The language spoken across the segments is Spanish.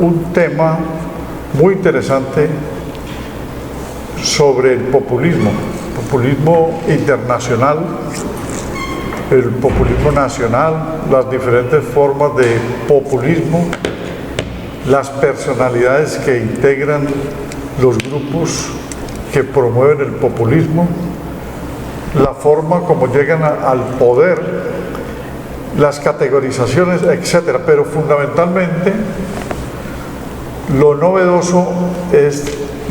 un tema muy interesante sobre el populismo internacional, el populismo nacional, las diferentes formas de populismo, las personalidades que integran los grupos que promueven el populismo, la forma como llegan al poder, las categorizaciones, etc. Pero fundamentalmente lo novedoso es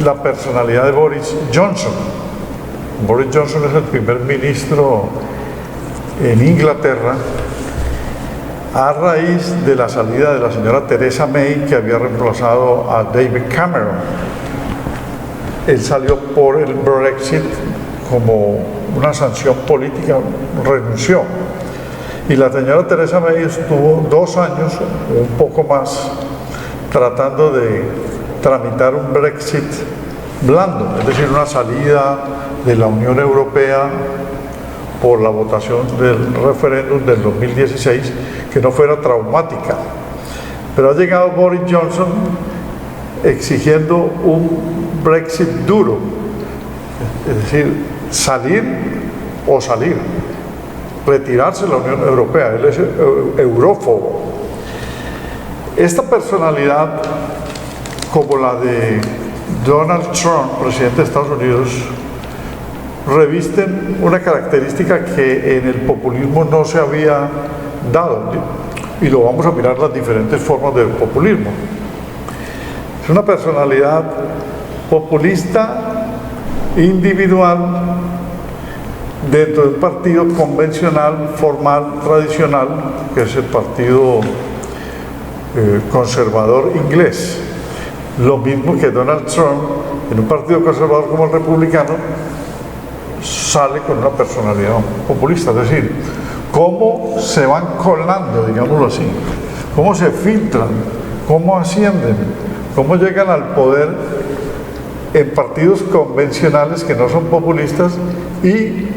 la personalidad de Boris Johnson. Boris Johnson es el primer ministro en Inglaterra a raíz de la salida de la señora Theresa May, que había reemplazado a David Cameron. Él salió por el Brexit como una sanción política, renunció. Y la señora Theresa May estuvo 2 años, un poco más, tratando de tramitar un Brexit blando, es decir, una salida de la Unión Europea por la votación del referéndum del 2016, que no fuera traumática. Pero ha llegado Boris Johnson exigiendo un Brexit duro, es decir, salir o salir, retirarse de la Unión Europea. Él es eurófobo. Esta personalidad, como la de Donald Trump, presidente de Estados Unidos, revisten una característica que en el populismo no se había dado, y lo vamos a mirar las diferentes formas del populismo. Es una personalidad populista, individual, dentro de un partido convencional, formal, tradicional, que es el partido conservador inglés. Lo mismo que Donald Trump, en un partido conservador como el republicano, sale con una personalidad populista. Es decir, cómo se van colando, digámoslo así, cómo se filtran, cómo ascienden, cómo llegan al poder en partidos convencionales que no son populistas y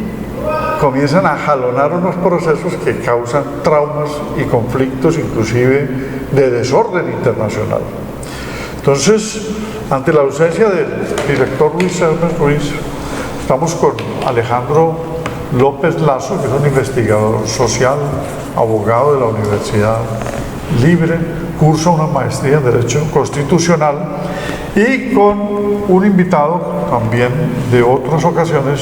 comienzan a jalonar unos procesos que causan traumas y conflictos, inclusive de desorden internacional. Entonces, ante la ausencia del director Luis Hermes Ruiz, estamos con Alejandro López Lazo, que es un investigador social, abogado de la Universidad Libre, cursa una maestría en Derecho Constitucional, y con un invitado también de otras ocasiones,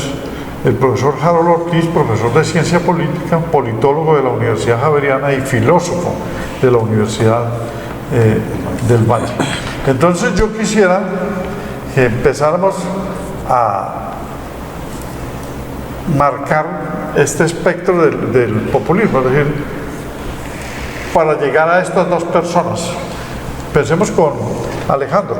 el profesor Harold Ortiz, profesor de Ciencia Política, politólogo de la Universidad Javeriana y filósofo de la Universidad del Valle. Entonces yo quisiera que empezáramos a marcar este espectro del populismo, es decir, para llegar a estas dos personas. Pensemos con Alejandro.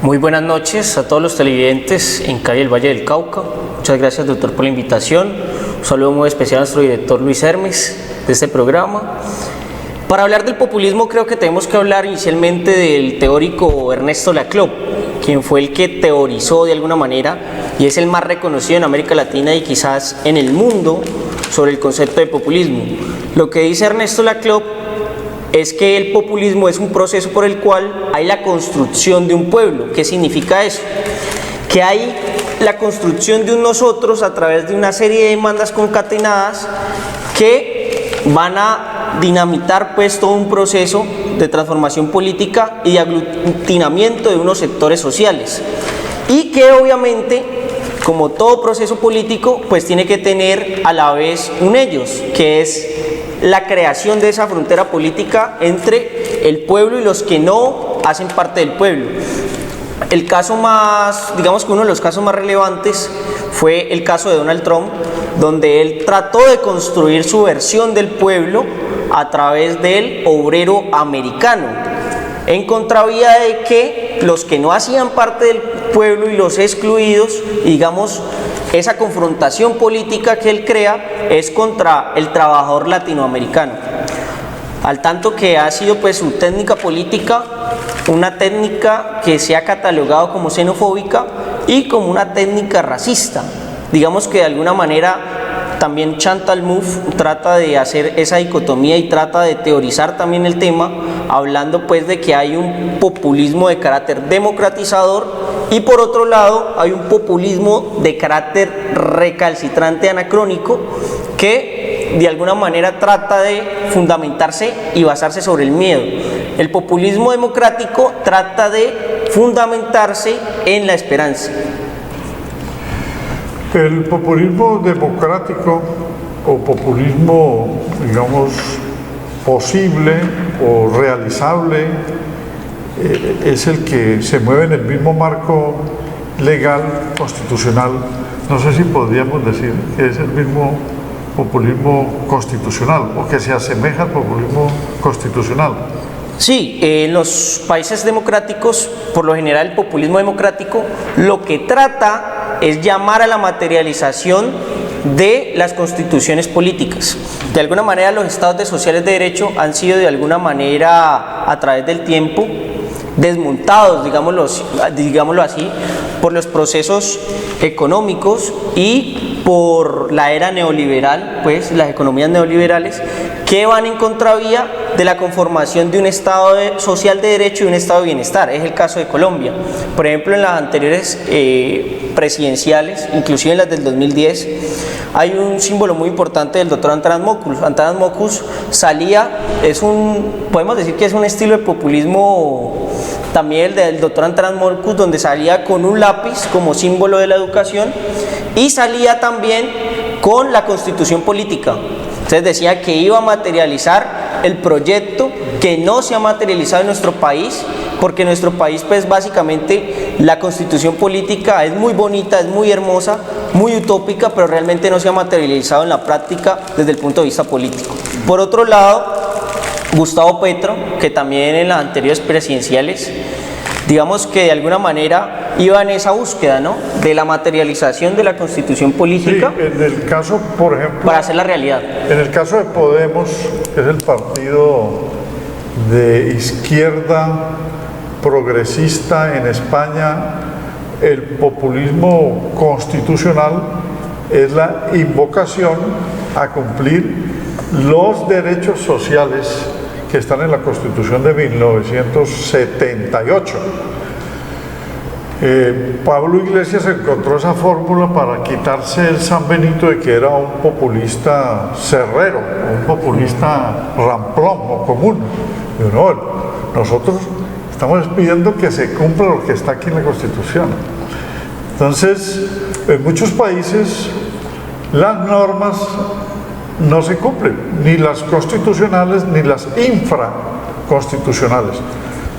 Muy buenas noches a todos los televidentes en Cali, el Valle del Cauca. Muchas gracias, doctor, por la invitación. Un saludo muy especial a nuestro director Luis Hermes de este programa. Para hablar del populismo creo que tenemos que hablar inicialmente del teórico Ernesto Laclau, quien fue el que teorizó de alguna manera y es el más reconocido en América Latina y quizás en el mundo sobre el concepto de populismo. Lo que dice Ernesto Laclau es que el populismo es un proceso por el cual hay la construcción de un pueblo. ¿Qué significa eso? Que hay la construcción de un nosotros a través de una serie de demandas concatenadas que van a dinamitar pues todo un proceso de transformación política y de aglutinamiento de unos sectores sociales, y que obviamente, como todo proceso político, pues tiene que tener a la vez un ellos, que es la creación de esa frontera política entre el pueblo y los que no hacen parte del pueblo. El caso más, digamos que uno de los casos más relevantes fue el caso de Donald Trump, donde él trató de construir su versión del pueblo a través del obrero americano, en contravía de que los que no hacían parte del pueblo y los excluidos, digamos, esa confrontación política que él crea es contra el trabajador latinoamericano. Al tanto que ha sido pues su técnica política una técnica que se ha catalogado como xenofóbica y como una técnica racista. Digamos que de alguna manera también Chantal Mouffe trata de hacer esa dicotomía y trata de teorizar también el tema hablando pues de que hay un populismo de carácter democratizador y por otro lado hay un populismo de carácter recalcitrante anacrónico que de alguna manera trata de fundamentarse y basarse sobre el miedo. El populismo democrático trata de fundamentarse en la esperanza. El populismo democrático o populismo, digamos, posible o realizable es el que se mueve en el mismo marco legal, constitucional. No sé si podríamos decir que es el mismo populismo constitucional o que se asemeja al populismo constitucional. Sí, en los países democráticos, por lo general el populismo democrático lo que trata es llamar a la materialización de las constituciones políticas. De alguna manera los estados sociales de derecho han sido de alguna manera a través del tiempo desmontados, digámoslo así, por los procesos económicos y por la era neoliberal, pues las economías neoliberales que van en contravía de la conformación de un estado social de derecho y un estado de bienestar. Es el caso de Colombia. Por ejemplo, en las anteriores presidenciales, inclusive en las del 2010, hay un símbolo muy importante del doctor Antanas Mockus. Antanas Mockus salía, podemos decir que es un estilo de populismo también el del doctor Antanas Mockus, donde salía con un lápiz como símbolo de la educación y salía también con la constitución política. Entonces decía que iba a materializar el proyecto que no se ha materializado en nuestro país, porque en nuestro país pues básicamente la constitución política es muy bonita, es muy hermosa, muy utópica, pero realmente no se ha materializado en la práctica desde el punto de vista político. Por otro lado, Gustavo Petro, que también en las anteriores presidenciales, digamos que de alguna manera iba en esa búsqueda, ¿no?, de la materialización de la constitución política. Sí, en el caso, por ejemplo, para hacer la realidad. En el caso de Podemos, que es el partido de izquierda progresista en España, el populismo constitucional es la invocación a cumplir los derechos sociales que están en la Constitución de 1978. Pablo Iglesias encontró esa fórmula para quitarse el San Benito de que era un populista cerrero, un populista ramplón o común. Y no, nosotros estamos pidiendo que se cumpla lo que está aquí en la Constitución. Entonces, en muchos países las normas no se cumplen, ni las constitucionales ni las infraconstitucionales.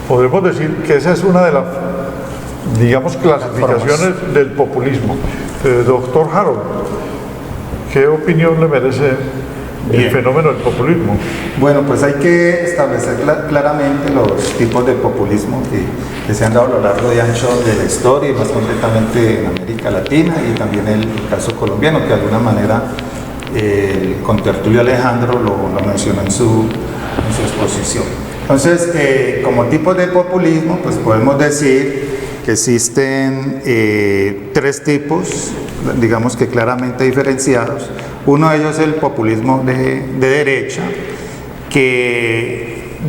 Podemos decir que esa es una de las, digamos, clasificaciones del populismo. Doctor Harold, ¿qué opinión le merece el fenómeno del populismo? Bueno, pues hay que establecer claramente los tipos de populismo que se han dado a lo largo y ancho de la historia, y más concretamente en América Latina, y también el caso colombiano, que de alguna manera el contertulio Alejandro lo mencionó en su exposición. Entonces, como tipos de populismo, pues podemos decir que existen tres tipos, digamos que claramente diferenciados. Uno de ellos es el populismo de derecha, que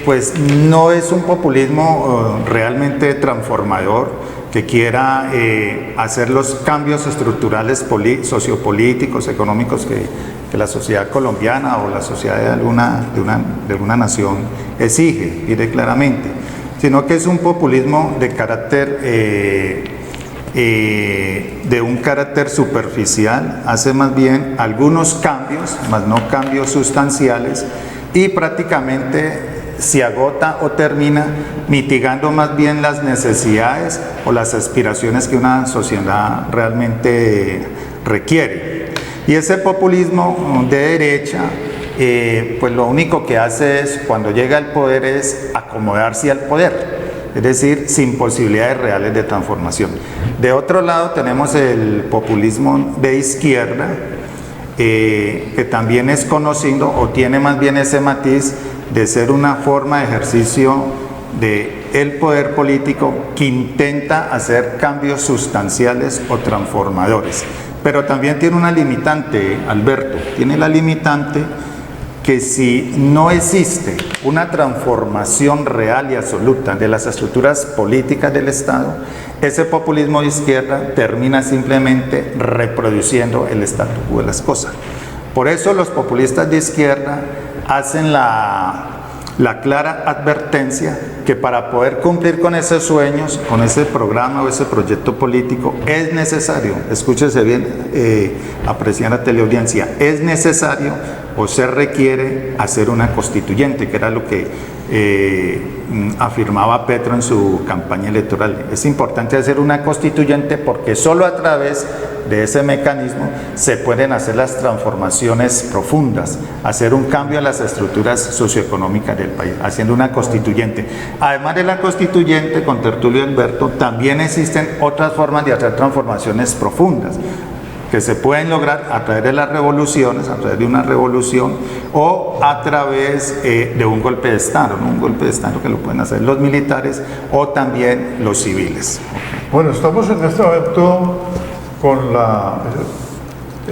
pues no es un populismo realmente transformador, que quiera hacer los cambios estructurales sociopolíticos, económicos que la sociedad colombiana o la sociedad de alguna nación exige, diré claramente, sino que es un populismo de carácter de un carácter superficial, hace más bien algunos cambios, más no cambios sustanciales, y prácticamente se agota o termina mitigando más bien las necesidades o las aspiraciones que una sociedad realmente requiere. Y ese populismo de derecha, pues lo único que hace es, cuando llega al poder, es acomodarse al poder, es decir, sin posibilidades reales de transformación. De otro lado tenemos el populismo de izquierda, que también es conocido o tiene más bien ese matiz de ser una forma de ejercicio del poder político que intenta hacer cambios sustanciales o transformadores. Pero también tiene una limitante, Alberto, tiene la limitante que si no existe una transformación real y absoluta de las estructuras políticas del Estado, ese populismo de izquierda termina simplemente reproduciendo el statu quo de las cosas. Por eso los populistas de izquierda hacen la clara advertencia que para poder cumplir con esos sueños, con ese programa o ese proyecto político, es necesario, escúchese bien, apreciada teleaudiencia, es necesario o se requiere hacer una constituyente, que era lo que afirmaba Petro en su campaña electoral. Es importante hacer una constituyente porque solo a través de ese mecanismo se pueden hacer las transformaciones profundas, hacer un cambio en las estructuras socioeconómicas del país, haciendo una constituyente. Además de la constituyente, con Tertulio y Alberto, también existen otras formas de hacer transformaciones profundas que se pueden lograr a través de las revoluciones, a través de una revolución o a través de un golpe de Estado, ¿no? Un golpe de Estado que lo pueden hacer los militares o también los civiles. Bueno, estamos en este momento con la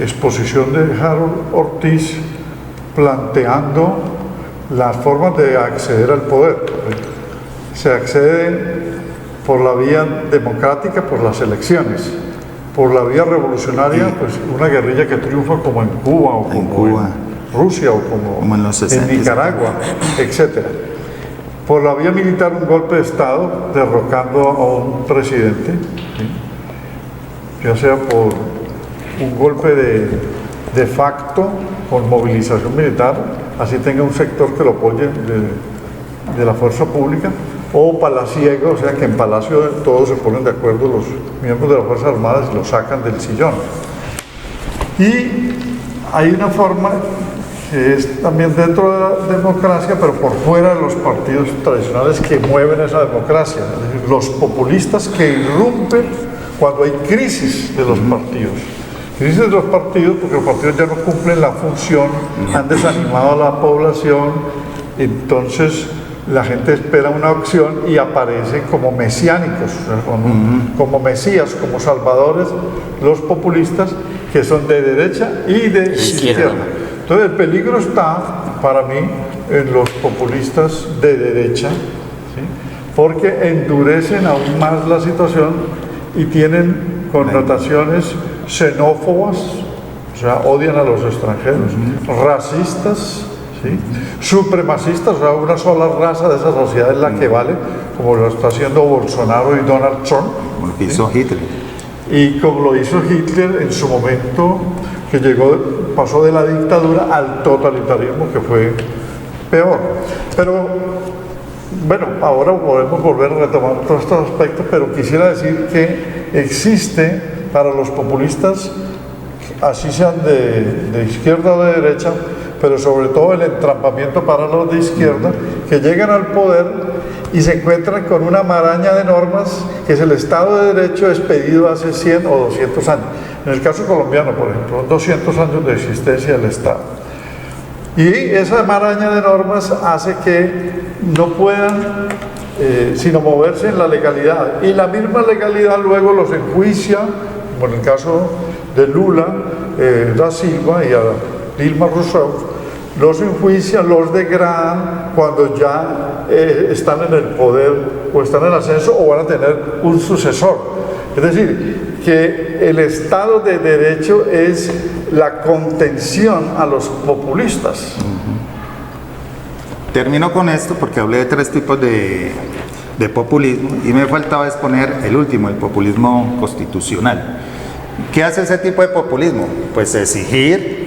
exposición de Harold Ortiz planteando las formas de acceder al poder. Se accede por la vía democrática, por las elecciones. Por la vía revolucionaria, pues una guerrilla que triunfa como en Cuba o como en Rusia o como en los 60, en Nicaragua, etc. Por la vía militar, un golpe de Estado derrocando a un presidente, ¿sí? Ya sea por un golpe de facto con movilización militar, así tenga un sector que lo apoye de la fuerza pública, o palaciego, o sea que en Palacio todos se ponen de acuerdo los miembros de las Fuerzas Armadas y lo sacan del sillón. Y hay una forma que es también dentro de la democracia, pero por fuera de los partidos tradicionales que mueven esa democracia, es decir, los populistas que irrumpen cuando hay crisis de los partidos. Crisis de los partidos porque los partidos ya no cumplen la función, han desanimado a la población, entonces la gente espera una opción y aparecen como mesiánicos, como mesías, como salvadores, los populistas que son de derecha y de izquierda. Entonces el peligro está, para mí, en los populistas de derecha, ¿sí? Porque endurecen aún más la situación y tienen connotaciones xenófobas, o sea, odian a los extranjeros, racistas, ¿sí? Supremacistas, o sea, una sola raza de esa sociedad es la que vale, como lo está haciendo Bolsonaro y Donald Trump. Como lo hizo Hitler. Y como lo hizo Hitler en su momento, que pasó de la dictadura al totalitarismo, que fue peor. Pero, bueno, ahora podemos volver a retomar todos estos aspectos, pero quisiera decir que existe para los populistas, así sean de izquierda o de derecha, pero sobre todo el entrampamiento para los de izquierda, que llegan al poder y se encuentran con una maraña de normas que es el Estado de Derecho expedido hace 100 o 200 años. En el caso colombiano, por ejemplo, 200 años de existencia del Estado. Y esa maraña de normas hace que no puedan sino moverse en la legalidad. Y la misma legalidad luego los enjuicia, como en el caso de Lula, da Silva y a Dilma Rousseff, los enjuician, los degradan cuando ya están en el poder o están en ascenso o van a tener un sucesor. Es decir, que el Estado de Derecho es la contención a los populistas. Termino con esto porque hablé de 3 tipos de populismo y me faltaba exponer el último, el populismo constitucional. ¿Qué hace ese tipo de populismo? Pues exigir,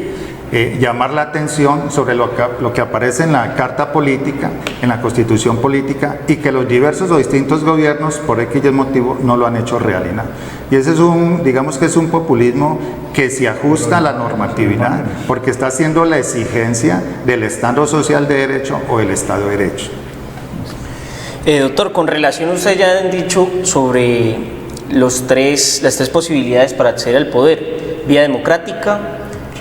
llamar la atención sobre lo que aparece en la Carta Política, en la Constitución Política, y que los diversos o distintos gobiernos, por X motivo, no lo han hecho realidad. Y ese es digamos que es un populismo que se ajusta a la normatividad, porque está haciendo la exigencia del Estado social de derecho o del Estado de derecho. Doctor, con relación, ustedes ya han dicho sobre las tres posibilidades para acceder al poder: vía democrática,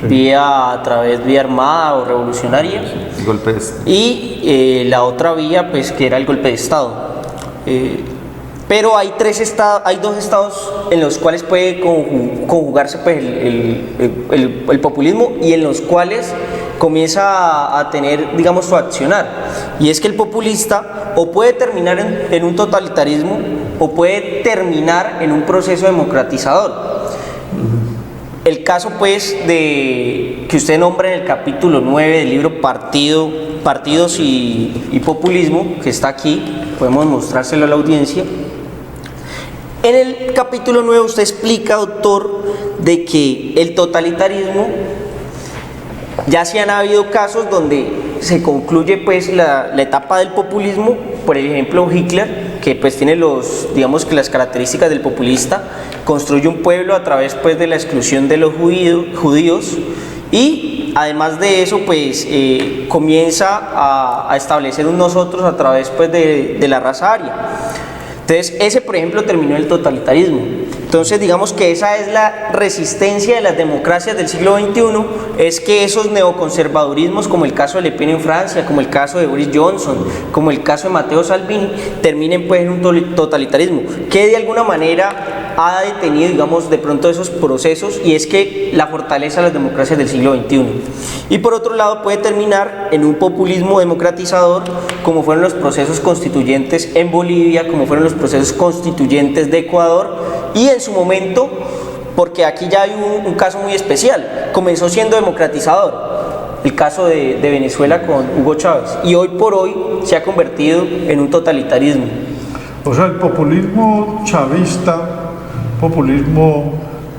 vía vía armada o revolucionaria, golpe de Estado, y la otra vía, pues, que era el golpe de Estado. Pero hay 2 estados en los cuales puede conjugarse, pues, el populismo, y en los cuales comienza a tener, digamos, su accionar. Y es que el populista o puede terminar en un totalitarismo o puede terminar en un proceso democratizador. El caso, pues, que usted nombra en el capítulo 9 del libro Partidos y Populismo, que está aquí, podemos mostrárselo a la audiencia. En el capítulo 9 usted explica, doctor, de que el totalitarismo, ya se han habido casos donde se concluye pues la etapa del populismo, por ejemplo Hitler, que pues tiene digamos que las características del populista, construye un pueblo a través pues de la exclusión de los judíos y además de eso pues comienza a establecer un nosotros a través pues de la raza aria. Entonces ese por ejemplo terminó el totalitarismo. Entonces digamos que esa es la resistencia de las democracias del siglo XXI, es que esos neoconservadurismos, como el caso de Le Pen en Francia, como el caso de Boris Johnson, como el caso de Matteo Salvini, terminen pues en un totalitarismo, que de alguna manera ha detenido, digamos, de pronto esos procesos, y es que la fortaleza de las democracias del siglo XXI. Y por otro lado puede terminar en un populismo democratizador, como fueron los procesos constituyentes en Bolivia, como fueron los procesos constituyentes de Ecuador, y en su momento, porque aquí ya hay un caso muy especial, comenzó siendo democratizador, el caso de Venezuela con Hugo Chávez, y hoy por hoy se ha convertido en un totalitarismo. O sea, el populismo chavista, populismo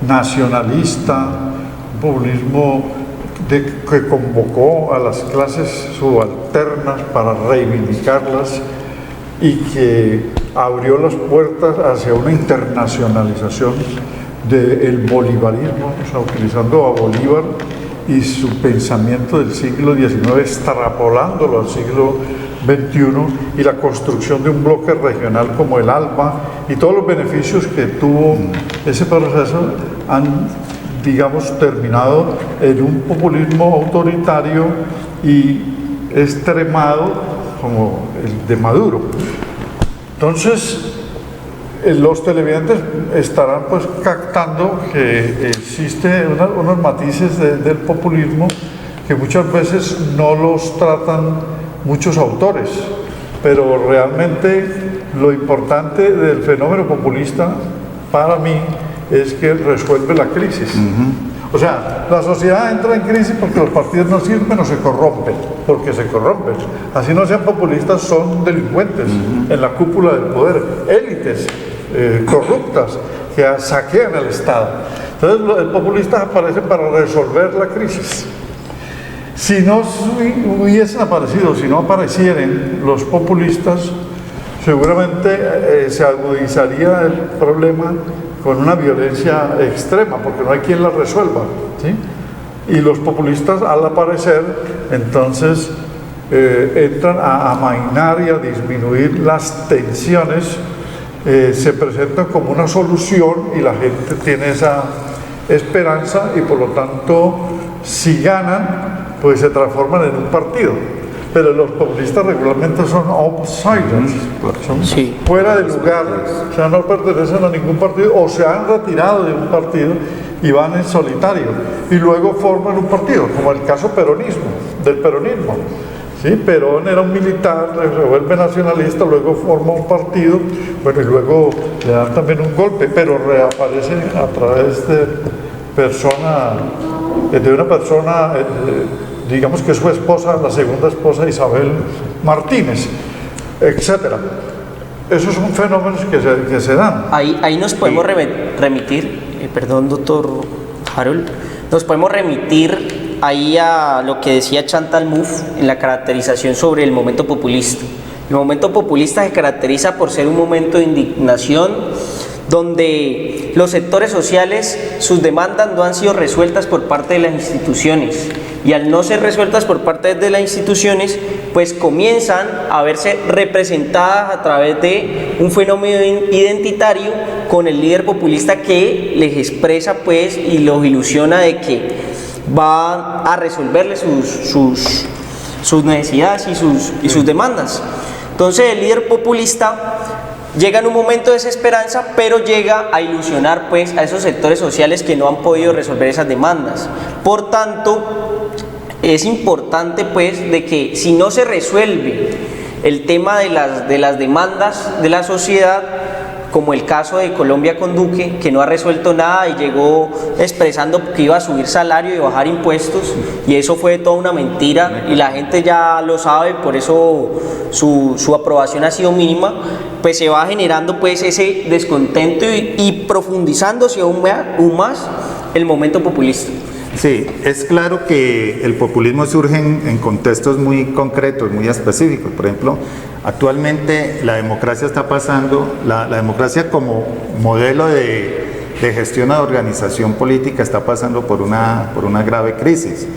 nacionalista, populismo que convocó a las clases subalternas para reivindicarlas y que abrió las puertas hacia una internacionalización del bolivarismo, o sea, utilizando a Bolívar y su pensamiento del siglo XIX, extrapolándolo al siglo XXI, y la construcción de un bloque regional como el ALBA, y todos los beneficios que tuvo ese proceso han, digamos, terminado en un populismo autoritario y extremado como el de Maduro. Entonces, los televidentes estarán pues captando que existe unos matices del populismo que muchas veces no los tratan muchos autores, pero realmente lo importante del fenómeno populista para mí es que resuelve la crisis. O sea, la sociedad entra en crisis porque los partidos no sirven o se corrompen, porque se corrompen. Así no sean populistas, son delincuentes en la cúpula del poder, élites corruptas que saquean el Estado. Entonces, el populista aparece para resolver la crisis. Si no hubiesen aparecido, si no aparecieran los populistas, seguramente se agudizaría el problema con una violencia extrema, porque no hay quien la resuelva, ¿sí? Y los populistas, al aparecer, entonces entran a amainar y a disminuir las tensiones, se presentan como una solución y la gente tiene esa esperanza, y por lo tanto, si ganan, pues se transforman en un partido. Pero los populistas regularmente son outsiders, son fuera de lugar, o sea, no pertenecen a ningún partido o se han retirado de un partido y van en solitario y luego forman un partido, como el caso del peronismo. ¿Sí? Perón era un militar, se vuelve nacionalista, luego forma un partido, bueno, y luego le dan también un golpe, pero reaparece a través de una persona, digamos que su esposa, la segunda esposa, Isabel Martínez, etc. Esos son fenómenos que se dan. Ahí nos podemos remitir, perdón, doctor Harold, nos podemos remitir ahí a lo que decía Chantal Mouffe en la caracterización sobre el momento populista. El momento populista se caracteriza por ser un momento de indignación donde los sectores sociales, sus demandas no han sido resueltas por parte de las instituciones, y al no ser resueltas por parte de las instituciones, pues comienzan a verse representadas a través de un fenómeno identitario con el líder populista que les expresa pues y los ilusiona de que va a resolverle sus necesidades y sus demandas. Entonces el líder populista llega en un momento de desesperanza, pero llega a ilusionar pues a esos sectores sociales que no han podido resolver esas demandas. Por tanto, es importante pues de que si no se resuelve el tema de las demandas de la sociedad, como el caso de Colombia con Duque, que no ha resuelto nada y llegó expresando que iba a subir salario y bajar impuestos, y eso fue toda una mentira y la gente ya lo sabe, por eso su aprobación ha sido mínima, pues se va generando pues ese descontento y profundizándose aún más el momento populista. Sí, es claro que el populismo surge en contextos muy concretos, muy específicos. Por ejemplo, actualmente la democracia está pasando, la democracia como modelo de gestión de organización política está pasando por una grave crisis.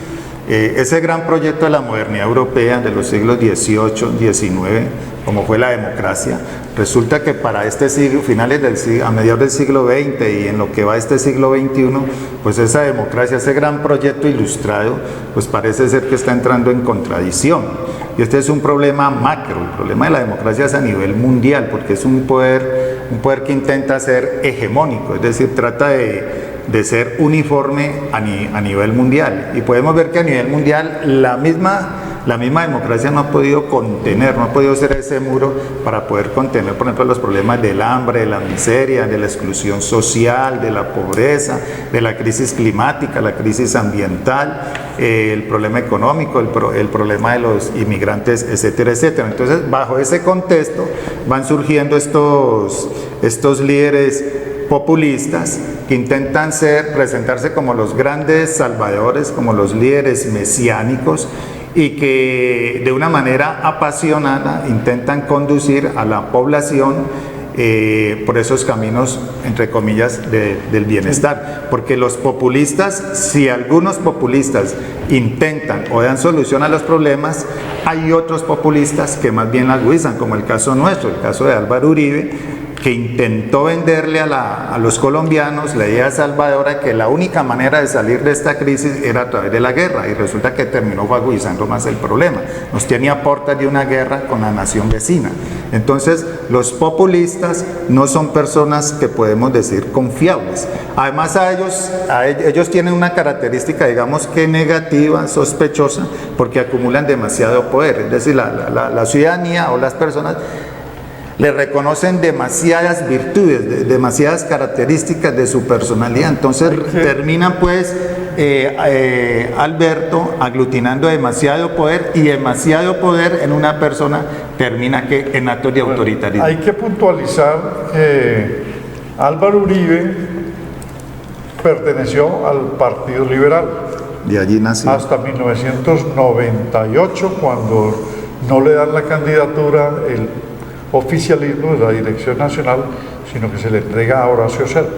Ese gran proyecto de la modernidad europea de los siglos XVIII, XIX, como fue la democracia, resulta que para este siglo, a mediados del siglo XX y en lo que va este siglo XXI, pues esa democracia, ese gran proyecto ilustrado, pues parece ser que está entrando en contradicción. Y este es un problema macro, el problema de la democracia es a nivel mundial, porque es un poder que intenta ser hegemónico, es decir, trata de ser uniforme a nivel mundial. Y podemos ver que a nivel mundial la misma democracia no ha podido contener, no ha podido ser ese muro para poder contener, por ejemplo, los problemas del hambre, de la miseria, de la exclusión social, de la pobreza, de la crisis climática, la crisis ambiental, el problema económico, el problema de los inmigrantes, etcétera, etcétera. Entonces, bajo ese contexto van surgiendo estos líderes populistas que intentan presentarse como los grandes salvadores, como los líderes mesiánicos, y que de una manera apasionada intentan conducir a la población por esos caminos, entre comillas, del bienestar. Porque los populistas, si algunos populistas intentan o dan solución a los problemas, hay otros populistas que más bien la agudizan, como el caso nuestro, el caso de Álvaro Uribe, que intentó venderle a los colombianos la idea salvadora que la única manera de salir de esta crisis era a través de la guerra, y resulta que terminó agudizando más el problema. Nos tenía a puertas de una guerra con la nación vecina. Entonces, los populistas no son personas que podemos decir confiables. Además, ellos tienen una característica, digamos que negativa, sospechosa, porque acumulan demasiado poder. Es decir, la ciudadanía o las personas le reconocen demasiadas virtudes, demasiadas características de su personalidad. Entonces terminan pues Alberto aglutinando demasiado poder, y demasiado poder en una persona termina en actos de autoritarismo. Hay que puntualizar que Álvaro Uribe perteneció al Partido Liberal. De allí nació. Hasta 1998, cuando no le dan la candidatura el oficialismo de la Dirección Nacional, sino que se le entrega a Horacio Serpa.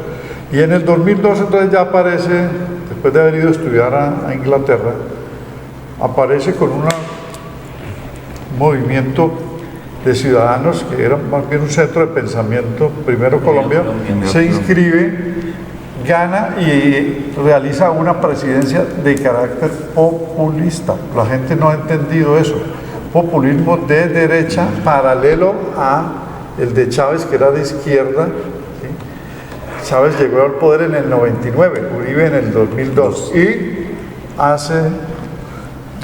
Y en el 2002 entonces ya aparece, después de haber ido a estudiar a Inglaterra, aparece con un movimiento de ciudadanos que era más bien un centro de pensamiento, Primero Colombia, se inscribe, gana y realiza una presidencia de carácter populista. La gente no ha entendido eso. Populismo de derecha paralelo a el de Chávez, que era de izquierda. ¿Sí? Chávez llegó al poder en el 99, Uribe en el 2002, y hace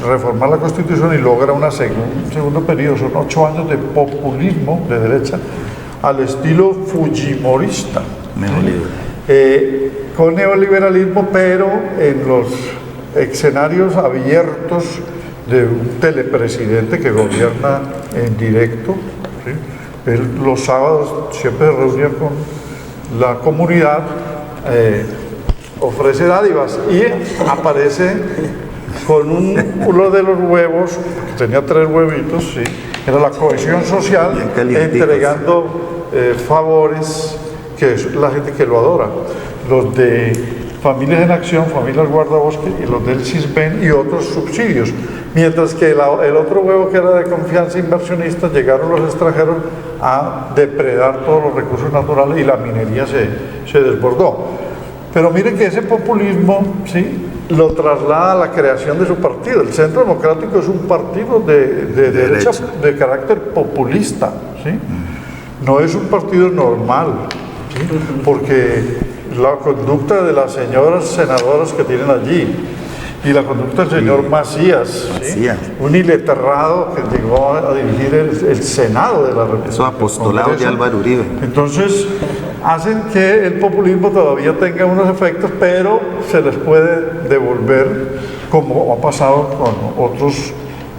reformar la Constitución y logra un segundo periodo. Son 8 años de populismo de derecha al estilo fujimorista, con neoliberalismo, pero en los escenarios abiertos de un telepresidente que gobierna en directo. ¿Sí? Él los sábados siempre se reunía con la comunidad, ofrece dádivas y aparece con uno de los huevos, que tenía 3 huevitos, ¿sí? Era la cohesión social, entregando favores, que es la gente que lo adora, los de Familias en Acción, Familias Guardabosque, y los del CISBEN y otros subsidios. Mientras que el otro huevo, que era de confianza inversionista, llegaron los extranjeros a depredar todos los recursos naturales y la minería se desbordó. Pero miren que ese populismo, ¿sí?, lo traslada a la creación de su partido. El Centro Democrático es un partido de derecha de carácter populista, ¿sí? No es un partido normal, ¿sí? Porque la conducta de las señoras senadoras que tienen allí y la conducta del señor Macías, ¿sí? Un iletrado que llegó a dirigir el Senado de la República. Eso apostolado de Álvaro Uribe. Entonces, hacen que el populismo todavía tenga unos efectos, pero se les puede devolver, como ha pasado con otros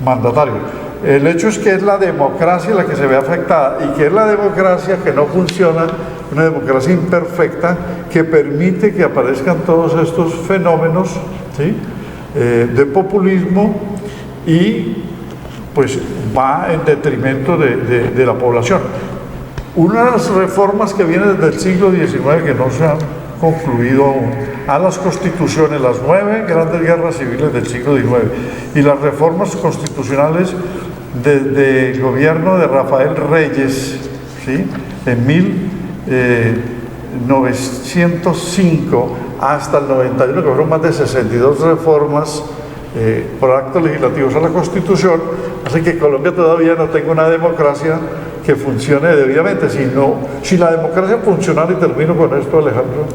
mandatarios. El hecho es que es la democracia la que se ve afectada y que es la democracia que no funciona, una democracia imperfecta que permite que aparezcan todos estos fenómenos, ¿sí? De populismo y pues va en detrimento de la población. Una de las reformas que viene desde el siglo XIX que no se han concluido aún, a las constituciones, las 9 grandes guerras civiles del siglo XIX y las reformas constitucionales desde el gobierno de Rafael Reyes, ¿sí? En 1905 hasta el 91, que fueron más de 62 reformas por actos legislativos a la Constitución, hace que Colombia todavía no tenga una democracia que funcione debidamente. Si la democracia funcionara, y termino con esto, Alejandro,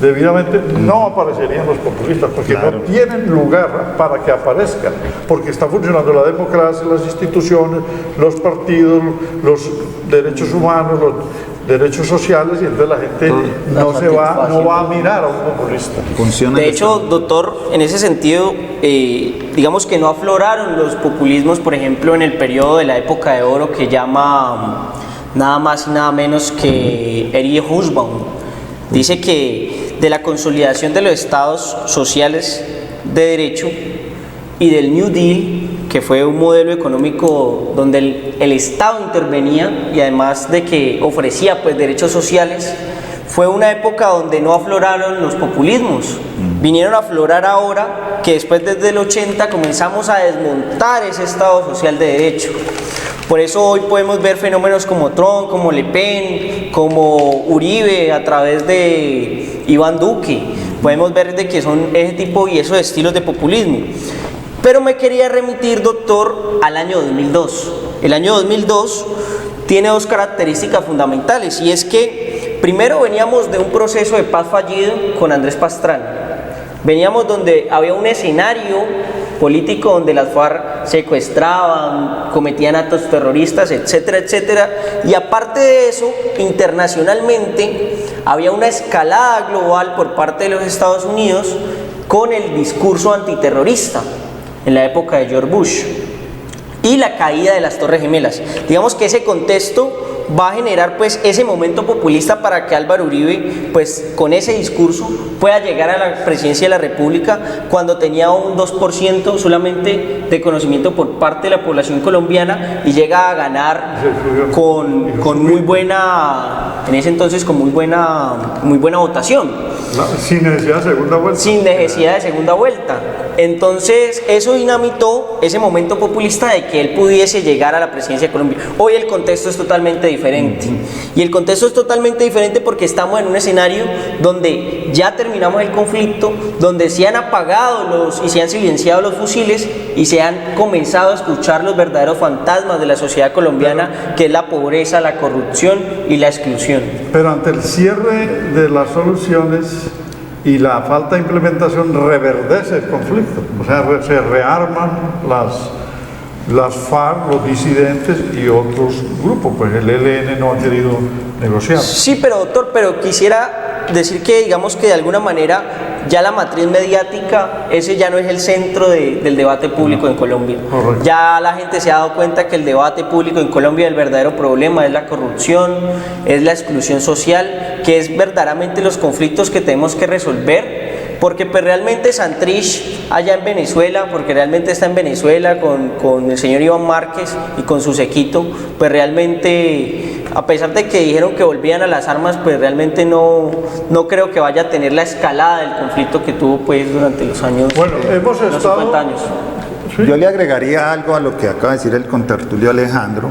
debidamente no aparecerían los populistas, porque no tienen lugar para que aparezcan, porque está funcionando la democracia, las instituciones, los partidos, los derechos humanos, los derechos sociales, y entonces la gente no va a mirar a un populista. De hecho, doctor, en ese sentido, digamos que no afloraron los populismos, por ejemplo, en el periodo de la época de oro que llama nada más y nada menos que Erich Hobsbawm. Dice que de la consolidación de los estados sociales de derecho y del New Deal, que fue un modelo económico donde el Estado intervenía y además de que ofrecía pues derechos sociales, fue una época donde no afloraron los populismos. Vinieron a aflorar ahora que después desde el 80 comenzamos a desmontar ese Estado social de derecho. Por eso hoy podemos ver fenómenos como Trump, como Le Pen, como Uribe a través de Iván Duque. Podemos ver de que son ese tipo y esos estilos de populismo. Pero me quería remitir, doctor, al año 2002. El año 2002 tiene dos características fundamentales, y es que primero veníamos de un proceso de paz fallido con Andrés Pastrana. Veníamos donde había un escenario político donde las FARC secuestraban, cometían actos terroristas, etcétera, etcétera. Y aparte de eso, internacionalmente había una escalada global por parte de los Estados Unidos con el discurso antiterrorista en la época de George Bush y la caída de las Torres Gemelas. Digamos que ese contexto va a generar pues ese momento populista para que Álvaro Uribe pues con ese discurso pueda llegar a la presidencia de la República cuando tenía un 2% solamente de conocimiento por parte de la población colombiana y llega a ganar con muy buena, en ese entonces con muy buena votación. Sin necesidad de segunda vuelta. Sin necesidad de segunda vuelta. Entonces eso dinamitó ese momento populista de que él pudiese llegar a la presidencia de Colombia. Hoy el contexto es totalmente diferente. Y el contexto es totalmente diferente porque estamos en un escenario donde ya terminamos el conflicto, donde se han apagado y se han silenciado los fusiles y se han comenzado a escuchar los verdaderos fantasmas de la sociedad colombiana, que es la pobreza, la corrupción y la exclusión. Pero ante el cierre de las soluciones y la falta de implementación, reverdece el conflicto, o sea, se rearman las FARC, los disidentes y otros grupos, pues el ELN no ha querido negociar. Sí, pero doctor, quisiera decir que digamos que de alguna manera ya la matriz mediática, ese ya no es el centro del debate público en Colombia. Correcto. Ya la gente se ha dado cuenta que el debate público en Colombia, el verdadero problema es la corrupción, es la exclusión social, que es verdaderamente los conflictos que tenemos que resolver. Porque pues realmente Santrich allá en Venezuela, porque realmente está en Venezuela con el señor Iván Márquez y con su séquito, pues realmente, a pesar de que dijeron que volvían a las armas, pues realmente no creo que vaya a tener la escalada del conflicto que tuvo pues durante los años, hemos los estado 50 años. ¿Sí? Yo le agregaría algo a lo que acaba de decir el contertulio Alejandro,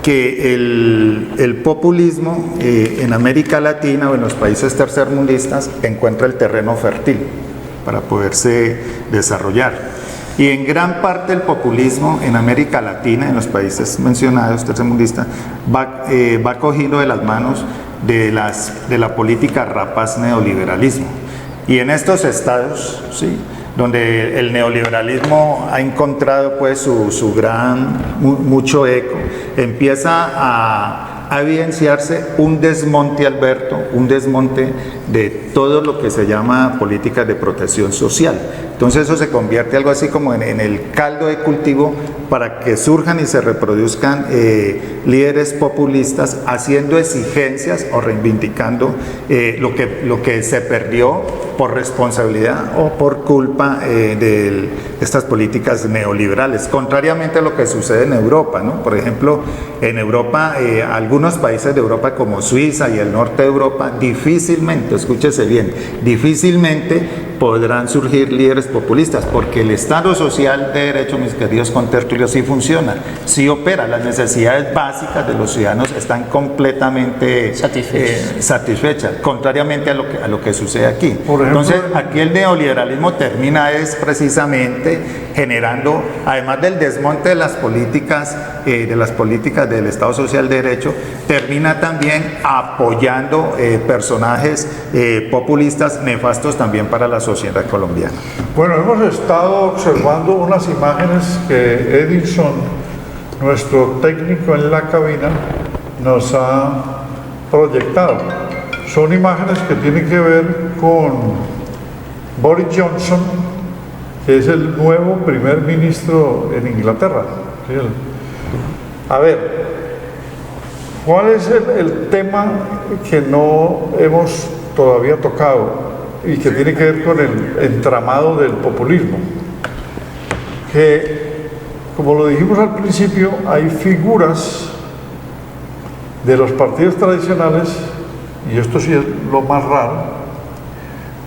que el populismo en América Latina o en los países tercermundistas encuentra el terreno fértil para poderse desarrollar. Y en gran parte el populismo en América Latina, en los países mencionados tercermundistas, va cogido de las manos de la política rapaz neoliberalismo. Y en estos estados, ¿sí?, donde el neoliberalismo ha encontrado pues su mucho eco, empieza a evidenciarse un desmonte, Alberto, un desmonte de todo lo que se llama políticas de protección social. Entonces eso se convierte algo así como en el caldo de cultivo para que surjan y se reproduzcan líderes populistas haciendo exigencias o reivindicando lo que se perdió por responsabilidad o por culpa de estas políticas neoliberales, contrariamente a lo que sucede en Europa, ¿no? Por ejemplo, en Europa, algunos países de Europa como Suiza y el norte de Europa, difícilmente, escúchese bien, difícilmente podrán surgir líderes populistas, porque el Estado social de derecho, mis queridos contertulios, sí funciona, sí opera, las necesidades básicas de los ciudadanos están completamente satisfechas, contrariamente a lo que sucede aquí. Entonces, aquí el neoliberalismo termina es precisamente generando, además del desmonte de las políticas del Estado social de derecho, termina también apoyando personajes populistas nefastos también para la sociedad colombiana. Bueno, hemos estado observando unas imágenes que Edison, nuestro técnico en la cabina, nos ha proyectado. Son imágenes que tienen que ver con Boris Johnson, que es el nuevo primer ministro en Inglaterra. A ver, ¿cuál es el tema que no hemos todavía tocado y que tiene que ver con el entramado del populismo? Que, como lo dijimos al principio, hay figuras de los partidos tradicionales, y esto sí es lo más raro,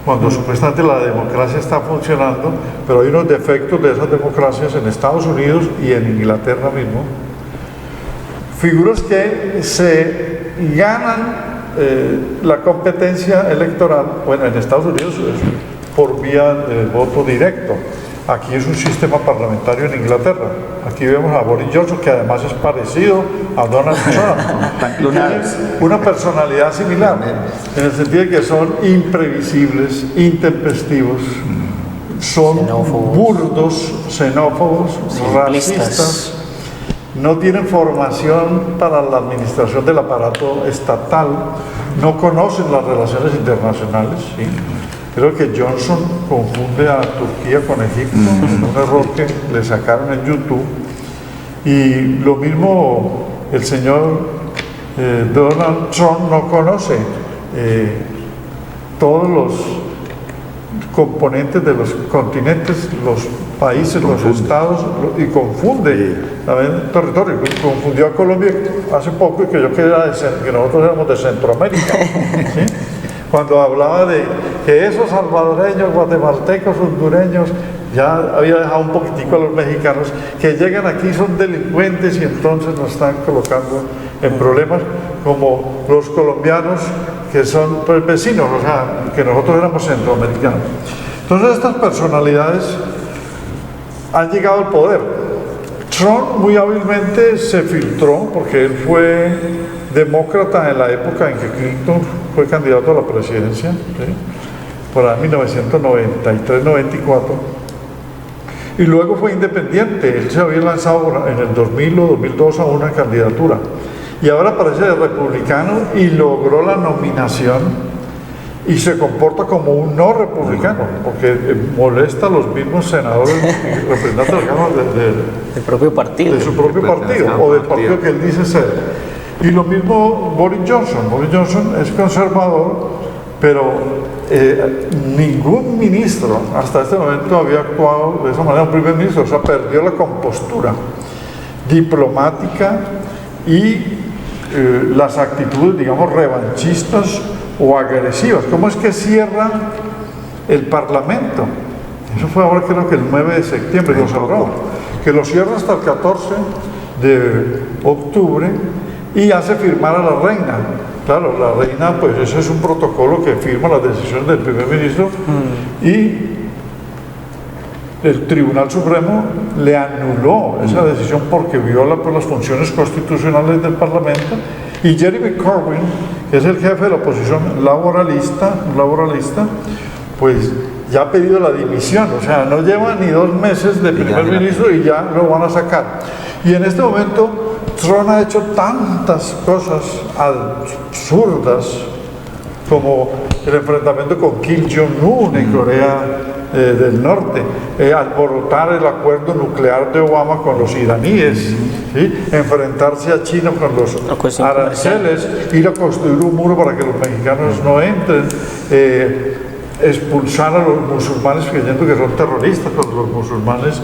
cuando supuestamente la democracia está funcionando, pero hay unos defectos de esas democracias en Estados Unidos y en Inglaterra mismo, figuras que se ganan la competencia electoral, bueno, en Estados Unidos es por vía de voto directo, aquí es un sistema parlamentario en Inglaterra. Aquí vemos a Boris Johnson, que además es parecido a Donald Trump. Tienen una personalidad similar, en el sentido de que son imprevisibles, intempestivos, son burdos, xenófobos, racistas, no tienen formación para la administración del aparato estatal, no conocen las relaciones internacionales, ¿sí? Creo que Johnson confunde a Turquía con Egipto, en un error que le sacaron en YouTube. Y lo mismo el señor Donald Trump no conoce todos los componentes de los continentes, los países, los estados, y confunde también territorio. Confundió a Colombia hace poco y que yo que nosotros éramos de Centroamérica, ¿sí? Cuando hablaba de que esos salvadoreños, guatemaltecos, hondureños, ya había dejado un poquitico a los mexicanos, que llegan aquí son delincuentes y entonces nos están colocando en problemas, como los colombianos que son pues, vecinos, o sea, que nosotros éramos centroamericanos. Entonces estas personalidades han llegado al poder. Trump muy hábilmente se filtró, porque él fue demócrata en la época en que Clinton fue candidato a la presidencia, ¿sí? Por ahí 1993-94, y luego fue independiente. Él se había lanzado en el 2000 o 2002 a una candidatura, y ahora parece republicano y logró la nominación, y se comporta como un no republicano, porque molesta a los mismos senadores y representantes del propio partido. De su propio partido, o del partido que él dice ser. Y lo mismo Boris Johnson. Boris Johnson es conservador, pero ningún ministro hasta este momento había actuado de esa manera, un primer ministro, o sea, perdió la compostura diplomática y las actitudes, digamos, revanchistas o agresivas. ¿Cómo es que cierra el Parlamento? Eso fue ahora, creo que el 9 de septiembre, lo cerró, que lo cierra hasta el 14 de octubre y hace firmar a la reina. Claro, la reina, pues ese es un protocolo que firma las decisiones del primer ministro, y el Tribunal Supremo le anuló esa decisión porque viola pues, las funciones constitucionales del Parlamento. Y Jeremy Corbyn, que es el jefe de la oposición laboralista, pues ya ha pedido la dimisión, o sea, no lleva ni 2 meses de primer ministro y ya lo van a sacar. Y en este momento Trump ha hecho tantas cosas absurdas como el enfrentamiento con Kim Jong-un en Corea del Norte, alborotar el acuerdo nuclear de Obama con los iraníes, ¿sí? Enfrentarse a China con los aranceles, ir a construir un muro para que los mexicanos no entren, expulsar a los musulmanes creyendo que son terroristas, cuando los musulmanes,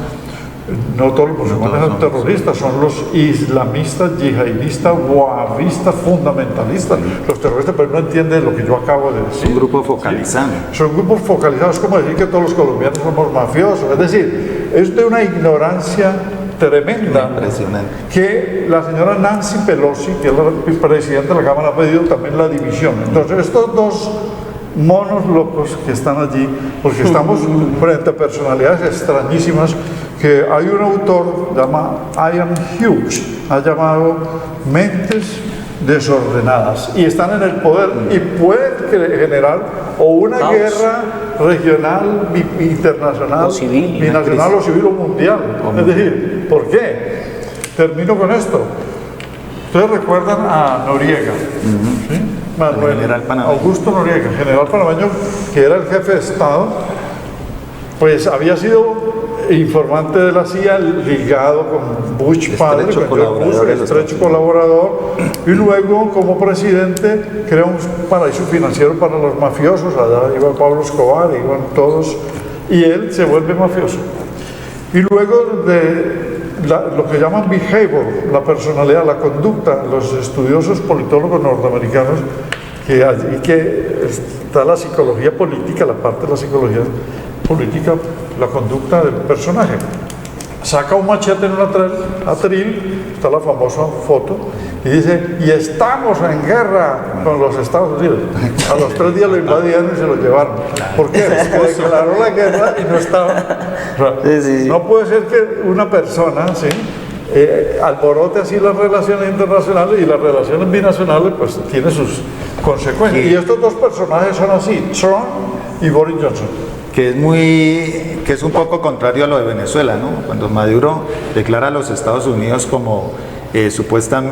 no todos los musulmanes son terroristas, son los islamistas, yihadistas, wahabistas, fundamentalistas. Los terroristas pero no entienden lo que yo acabo de decir. Es un grupo focalizado. ¿Sí? Son grupos focalizados, es como decir que todos los colombianos somos mafiosos. Es decir, es de una ignorancia tremenda que la señora Nancy Pelosi, que es la presidenta de la Cámara, ha pedido también la división. Entonces, estos dos monos locos que están allí, porque estamos frente a personalidades extrañísimas, que hay un autor, se llama Ian Hughes, ha llamado mentes desordenadas, y están en el poder y pueden generar o una guerra regional, internacional, o civil, binacional o civil o mundial. Es decir, ¿por qué? Termino con esto. Ustedes recuerdan a Noriega, ¿sí? Manuel Augusto Noriega, general panameño, que era el jefe de Estado, pues había sido informante de la CIA, ligado con Bush padre, estrecho colaborador, y luego como presidente crea un paraíso financiero para los mafiosos. Allá iba Pablo Escobar, iban todos, y él se vuelve mafioso. Y luego de lo que llaman behavior, la personalidad, la conducta, los estudiosos politólogos norteamericanos, que está la psicología política, la parte de la psicología política, la conducta del personaje. Saca un machete en un atril, está la famosa foto, y dice, y estamos en guerra con los Estados Unidos. A los 3 días lo invadieron y se lo llevaron. ¿Por qué? Porque declaró la guerra y no estaba. No puede ser que una persona, ¿sí?, alborote así las relaciones internacionales, y las relaciones binacionales pues tiene sus consecuencias. Y estos dos personajes son así, Trump y Boris Johnson. Que es un poco contrario a lo de Venezuela, ¿no? Cuando Maduro declara a los Estados Unidos como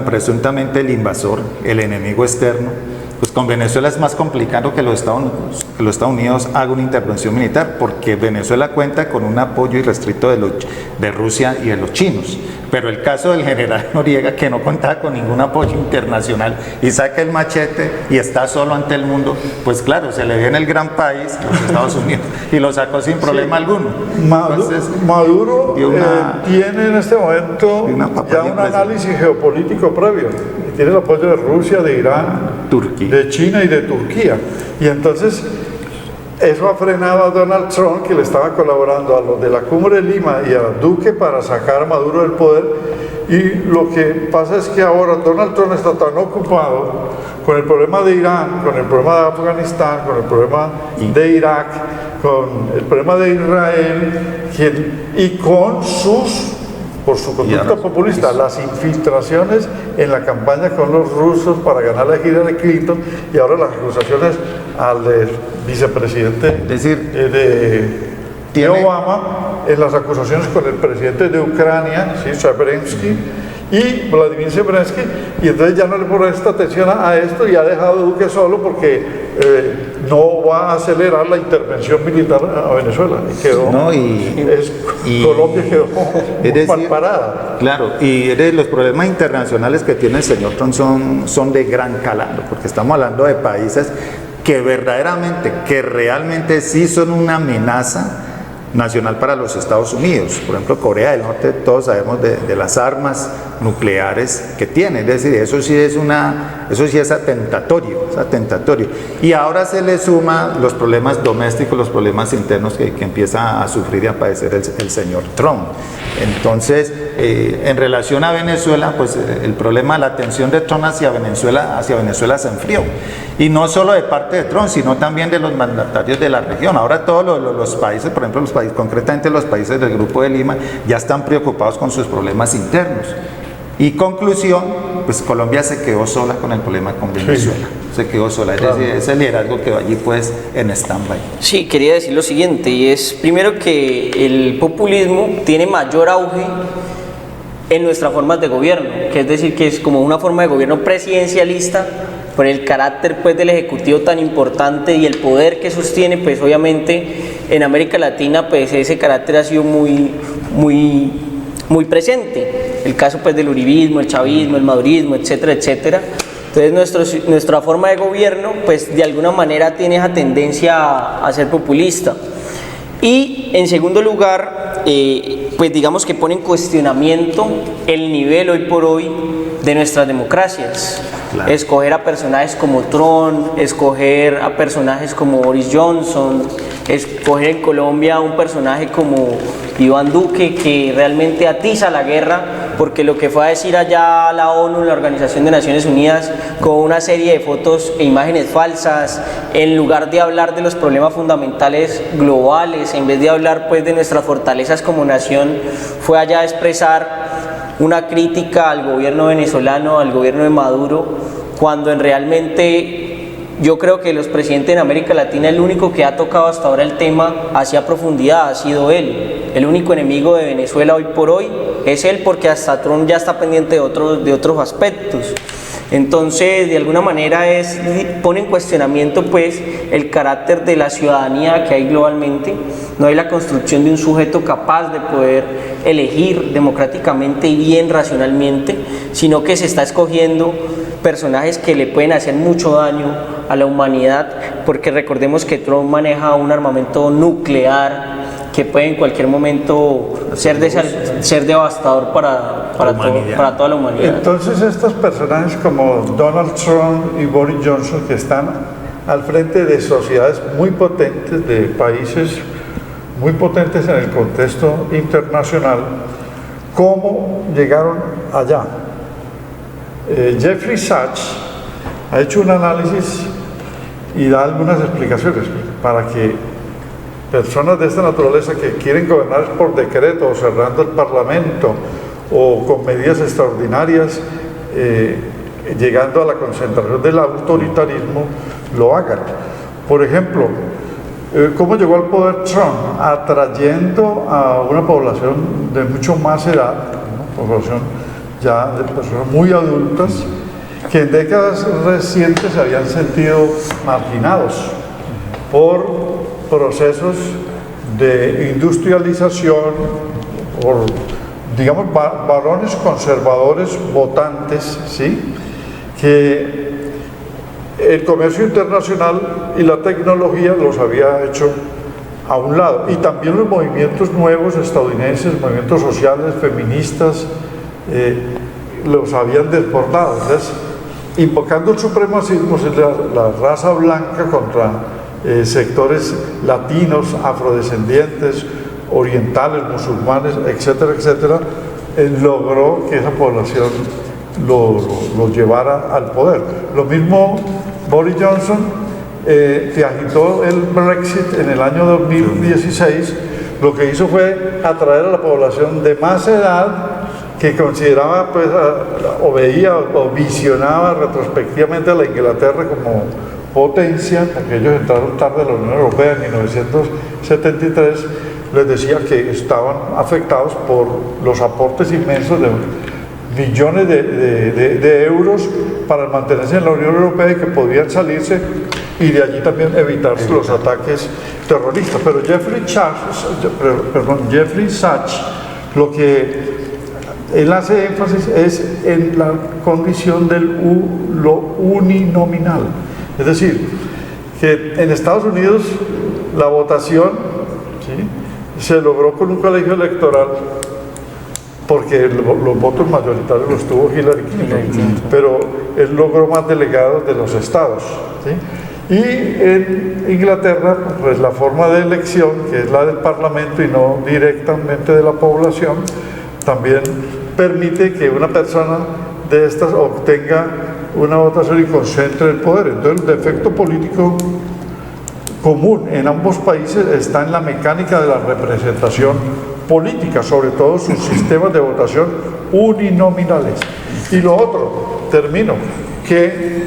presuntamente el invasor, el enemigo externo, pues con Venezuela es más complicado que los Estados Unidos haga una intervención militar, porque Venezuela cuenta con un apoyo irrestricto de Rusia y de los chinos. Pero el caso del general Noriega, que no contaba con ningún apoyo internacional y saca el machete y está solo ante el mundo, pues claro, se le viene el gran país, los Estados Unidos, y lo sacó sin problema alguno. Entonces, Maduro tiene en este momento ya un análisis geopolítico previo. Tiene el apoyo de Rusia, de Irán, de China y de Turquía. Y entonces eso ha frenado a Donald Trump, que le estaba colaborando a los de la Cumbre de Lima y a Duque para sacar a Maduro del poder. Y lo que pasa es que ahora Donald Trump está tan ocupado con el problema de Irán, con el problema de Afganistán, con el problema de Irak, con el problema de Israel, y con por su conducta populista, las infiltraciones en la campaña con los rusos para ganar la gira de Clinton, y ahora las acusaciones al vicepresidente de Obama, en las acusaciones con el presidente de Ucrania, ¿sí?, Zelensky, y Vladimir Zelensky, y entonces ya no le presta atención a esto y ha dejado a Duque solo porque no va a acelerar la intervención militar a Venezuela. Colombia quedó mal parada. Claro, y los problemas internacionales que tiene el señor Trump son de gran calado, porque estamos hablando de países que realmente sí son una amenaza nacional para los Estados Unidos. Por ejemplo, Corea del Norte, todos sabemos de las armas nucleares que tiene, es decir, eso sí es atentatorio, y ahora se le suma los problemas domésticos, los problemas internos que empieza a sufrir y a padecer el señor Trump. Entonces, en relación a Venezuela, pues el problema, la atención de Trump hacia Venezuela se enfrió, y no solo de parte de Trump, sino también de los mandatarios de la región. Ahora todos los países, por ejemplo concretamente los países del Grupo de Lima, ya están preocupados con sus problemas internos. Y conclusión, pues Colombia se quedó sola con el problema con Venezuela. Se quedó sola, Claro. es decir, ese liderazgo quedó allí pues en stand-by. Sí, quería decir lo siguiente, y es primero que el populismo tiene mayor auge en nuestras formas de gobierno, que es decir, que es como una forma de gobierno presidencialista, por el carácter pues del ejecutivo tan importante y el poder que sostiene, pues obviamente en América Latina pues ese carácter ha sido muy presente. El caso pues del uribismo, el chavismo, el madurismo, etcétera, etcétera. Entonces nuestra forma de gobierno pues de alguna manera tiene esa tendencia a ser populista. Y en segundo lugar, pues digamos que pone en cuestionamiento el nivel hoy por hoy de nuestras democracias. Claro. Escoger a personajes como Trump, escoger a personajes como Boris Johnson, escoger en Colombia a un personaje como Iván Duque, que realmente atiza la guerra, porque lo que fue a decir allá la ONU, la Organización de Naciones Unidas, con una serie de fotos e imágenes falsas, en lugar de hablar de los problemas fundamentales globales, en vez de hablar pues de nuestras fortalezas como nación, fue allá a expresar una crítica al gobierno venezolano, al gobierno de Maduro, cuando realmente yo creo que los presidentes en América Latina, el único que ha tocado hasta ahora el tema hacia profundidad ha sido él. El único enemigo de Venezuela hoy por hoy es él, porque hasta Trump ya está pendiente de otros aspectos. Entonces, de alguna manera pone en cuestionamiento pues el carácter de la ciudadanía que hay globalmente. No hay la construcción de un sujeto capaz de poder elegir democráticamente y bien racionalmente, sino que se está escogiendo personajes que le pueden hacer mucho daño a la humanidad, porque recordemos que Trump maneja un armamento nuclear que puede en cualquier momento ser devastador para toda la humanidad. Entonces estos personajes como Donald Trump y Boris Johnson, que están al frente de sociedades muy potentes, de países muy potentes en el contexto internacional, ¿cómo llegaron allá? Jeffrey Sachs ha hecho un análisis y da algunas explicaciones para que personas de esta naturaleza que quieren gobernar por decreto o cerrando el parlamento o con medidas extraordinarias, llegando a la concentración del autoritarismo, lo hagan. Por ejemplo, ¿cómo llegó al poder Trump? Atrayendo a una población de mucho más edad, una población ya de personas muy adultas, que en décadas recientes se habían sentido marginados por procesos de industrialización, por, digamos, varones conservadores votantes, ¿sí? Que el comercio internacional y la tecnología los había hecho a un lado, y también los movimientos nuevos estadounidenses, movimientos sociales, feministas, los habían desbordado. Entonces, invocando el supremacismo, la raza blanca contra sectores latinos, afrodescendientes, orientales, musulmanes, etcétera, etcétera, logró que esa población lo llevara al poder. Lo mismo Boris Johnson, que agitó el Brexit en el año 2016, lo que hizo fue atraer a la población de más edad, que consideraba, pues, o veía o visionaba retrospectivamente a la Inglaterra como potencia, porque ellos entraron tarde a la Unión Europea en 1973, les decía que estaban afectados por los aportes inmensos de millones de euros para mantenerse en la Unión Europea y que podían salirse y de allí también evitar los ataques terroristas. Pero Jeffrey Sachs, lo que él hace énfasis es en la condición de lo uninominal. Es decir, que en Estados Unidos la votación, ¿sí?, se logró con un colegio electoral porque los votos mayoritarios los tuvo Hillary Clinton, pero él logró más delegados de los estados, ¿sí? Y en Inglaterra, pues la forma de elección, que es la del parlamento y no directamente de la población, también permite que una persona de estas obtenga una votación y concentre el poder. Entonces, el defecto político común en ambos países está en la mecánica de la representación política, sobre todo sus sistemas de votación uninominales. Y lo otro, termino, que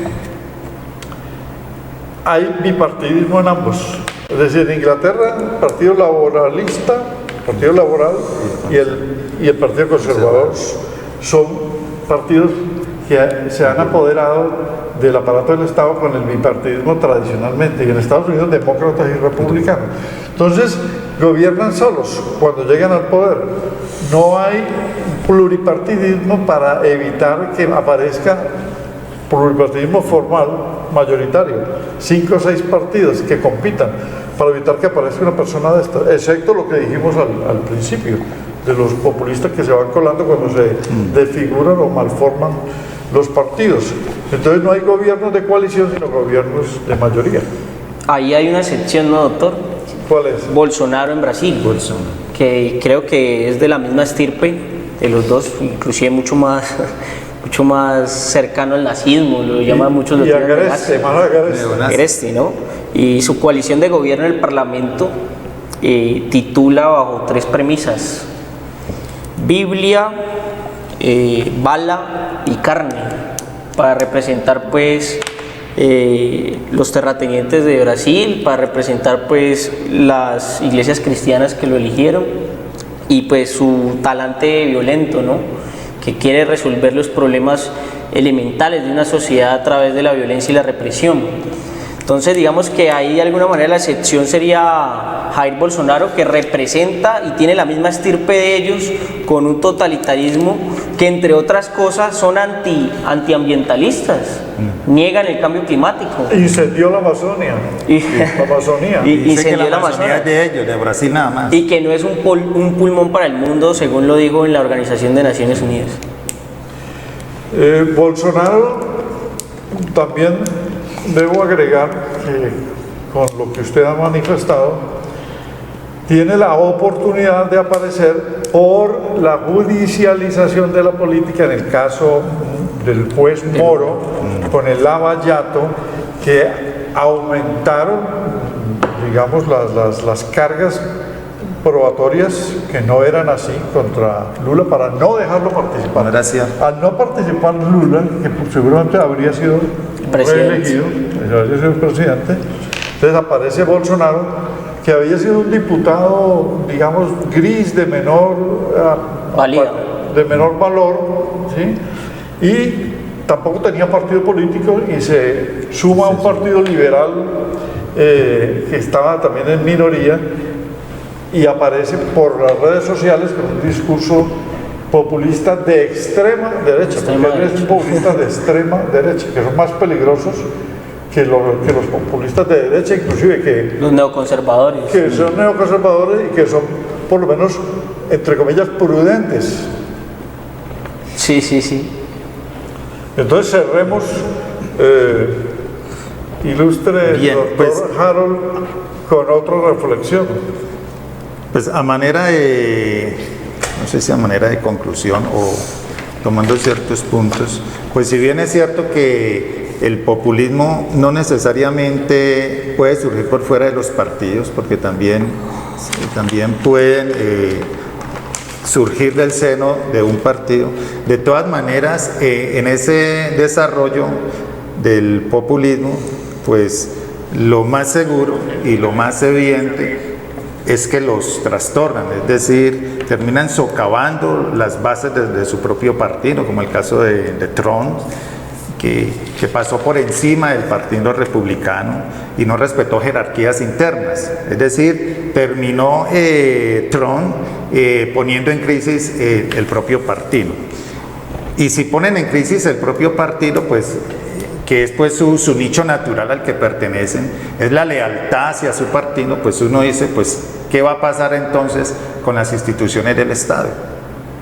hay bipartidismo en ambos. Es decir, en Inglaterra, el Partido Laboralista, el Partido Laboral y el Partido Conservador son partidos que se han apoderado del aparato del Estado con el bipartidismo tradicionalmente, y en Estados Unidos demócratas y republicanos. Entonces, gobiernan solos cuando llegan al poder. No hay pluripartidismo para evitar que aparezca pluripartidismo formal mayoritario, 5 o 6 partidos que compitan para evitar que aparezca una persona de esta, excepto lo que dijimos al principio, de los populistas que se van colando cuando se desfiguran o malforman los partidos. Entonces no hay gobiernos de coalición, sino gobiernos de mayoría. Ahí hay una excepción, ¿no, doctor? ¿Cuál es? Bolsonaro en Brasil, que creo que es de la misma estirpe de los dos, inclusive mucho más cercano al nazismo, lo llaman muchos y Agreste, Agreste, ¿no? Y su coalición de gobierno en el Parlamento titula bajo 3 premisas: Biblia, bala y carne, para representar pues los terratenientes de Brasil, para representar pues las iglesias cristianas que lo eligieron, y pues su talante violento, ¿no?, que quiere resolver los problemas elementales de una sociedad a través de la violencia y la represión. Entonces digamos que ahí de alguna manera la excepción sería Jair Bolsonaro, que representa y tiene la misma estirpe de ellos, con un totalitarismo que entre otras cosas son antiambientalistas, niegan el cambio climático. Incendió la Amazonia. La Amazonía. Incendió la Amazonía es de ellos, de Brasil nada más. Y que no es un pulmón para el mundo, según lo dijo en la Organización de Naciones Unidas. Bolsonaro también, debo agregar que con lo que usted ha manifestado, tiene la oportunidad de aparecer por la judicialización de la política, en el caso del juez Moro, con el Lavallato, que aumentaron, digamos, las cargas probatorias que no eran así contra Lula, para no dejarlo participar. Al no participar Lula, que seguramente habría sido reelegido, habría sido presidente, entonces aparece Bolsonaro, que había sido un diputado, digamos, gris, de menor valor, ¿sí? Y tampoco tenía partido político, y se suma a un partido liberal que estaba también en minoría, y aparece por las redes sociales con un discurso populista de extrema derecha, porque él es un populista de extrema derecha, que son más peligrosos que los populistas de derecha, inclusive que los neoconservadores. Que son neoconservadores y que son, por lo menos, entre comillas, prudentes. Sí. Entonces cerremos, ilustre doctor Harold, con otra reflexión. Pues a manera de, no sé si a manera de conclusión o tomando ciertos puntos, pues si bien es cierto que el populismo no necesariamente puede surgir por fuera de los partidos, porque también pueden surgir del seno de un partido. De todas maneras, en ese desarrollo del populismo, pues lo más seguro y lo más evidente es que los trastornan, es decir, terminan socavando las bases de su propio partido, como el caso de Trump, que pasó por encima del Partido Republicano y no respetó jerarquías internas. Es decir, terminó Trump poniendo en crisis el propio partido. Y si ponen en crisis el propio partido, pues que es pues su nicho natural al que pertenecen, es la lealtad hacia su partido, pues uno dice, pues, ¿qué va a pasar entonces con las instituciones del Estado?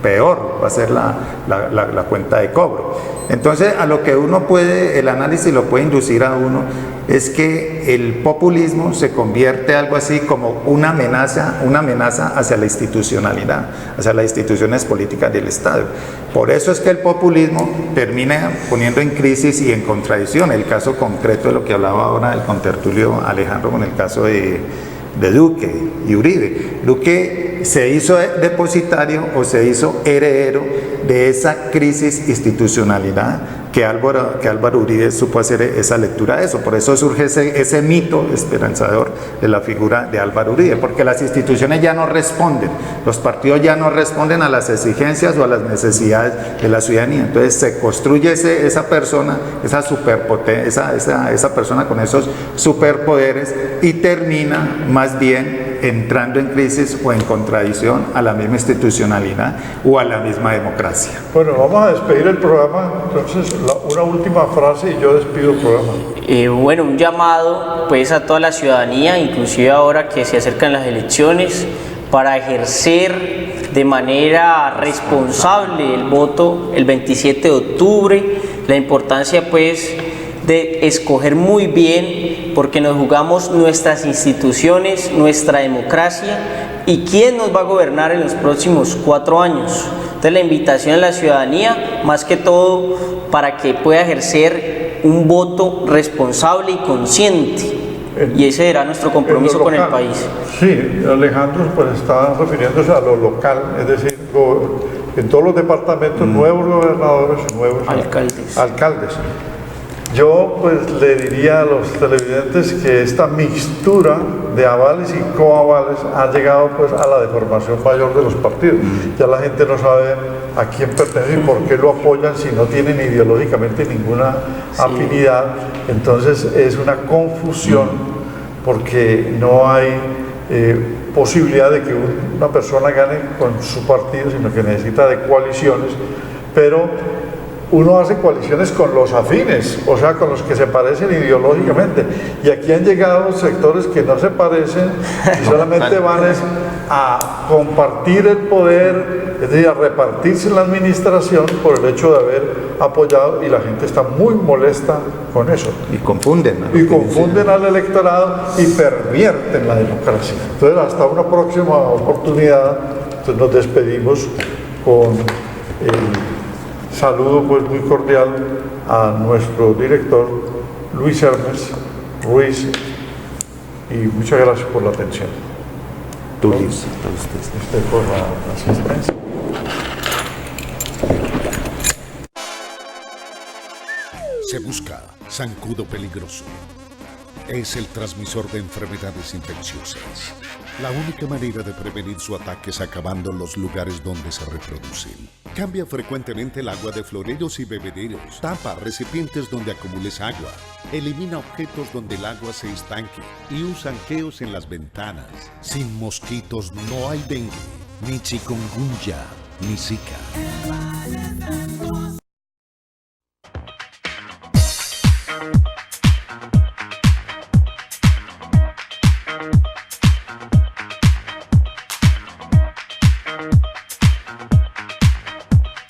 Peor va a ser la cuenta de cobro. Entonces, a lo que uno puede, el análisis lo puede inducir a uno, es que el populismo se convierte algo así como una amenaza hacia la institucionalidad, hacia las instituciones políticas del Estado. Por eso es que el populismo termina poniendo en crisis y en contradicción. El caso concreto de lo que hablaba ahora el contertulio Alejandro con el caso de de Duque y Uribe. Duque se hizo depositario o se hizo heredero de esa crisis institucionalidad que Álvaro Uribe supo hacer esa lectura de eso. Por eso surge ese mito esperanzador de la figura de Álvaro Uribe, porque las instituciones ya no responden, los partidos ya no responden a las exigencias o a las necesidades de la ciudadanía. Entonces se construye esa persona, esa persona con esos superpoderes y termina más bien entrando en crisis o en contradicción a la misma institucionalidad o a la misma democracia. Bueno, vamos a despedir el programa, entonces una última frase y yo despido el programa. Bueno, un llamado pues a toda la ciudadanía, inclusive ahora que se acercan las elecciones, para ejercer de manera responsable el voto el 27 de octubre, la importancia pues de escoger muy bien, porque nos jugamos nuestras instituciones, nuestra democracia y quién nos va a gobernar en los próximos 4 años. Entonces la invitación a la ciudadanía, más que todo, para que pueda ejercer un voto responsable y consciente. Y ese será nuestro compromiso con el país. Sí, Alejandro pues está refiriéndose a lo local, es decir, en todos los departamentos, nuevos gobernadores y nuevos alcaldes. Yo pues le diría a los televidentes que esta mixtura de avales y coavales ha llegado pues a la deformación mayor de los partidos. Ya la gente no sabe a quién pertenece y por qué lo apoyan si no tienen ideológicamente ninguna afinidad. Entonces es una confusión porque no hay posibilidad de que una persona gane con su partido, sino que necesita de coaliciones, pero uno hace coaliciones con los afines, o sea, con los que se parecen ideológicamente. Y aquí han llegado sectores que no se parecen y solamente van a compartir el poder, es decir, a repartirse la administración por el hecho de haber apoyado, y la gente está muy molesta con eso. Y confunden. ¿no? Y confunden al electorado y pervierten la democracia. Entonces, hasta una próxima oportunidad, entonces nos despedimos con el saludo pues muy cordial a nuestro director Luis Hermes Ruiz y muchas gracias por la atención. Tú, Luis. Por la asistencia. Se busca zancudo peligroso. Es el transmisor de enfermedades infecciosas. La única manera de prevenir su ataque es acabando los lugares donde se reproducen. Cambia frecuentemente el agua de floreros y bebederos. Tapa recipientes donde acumules agua. Elimina objetos donde el agua se estanque y usa anqueos en las ventanas. Sin mosquitos no hay dengue, ni chikungunya, ni zika.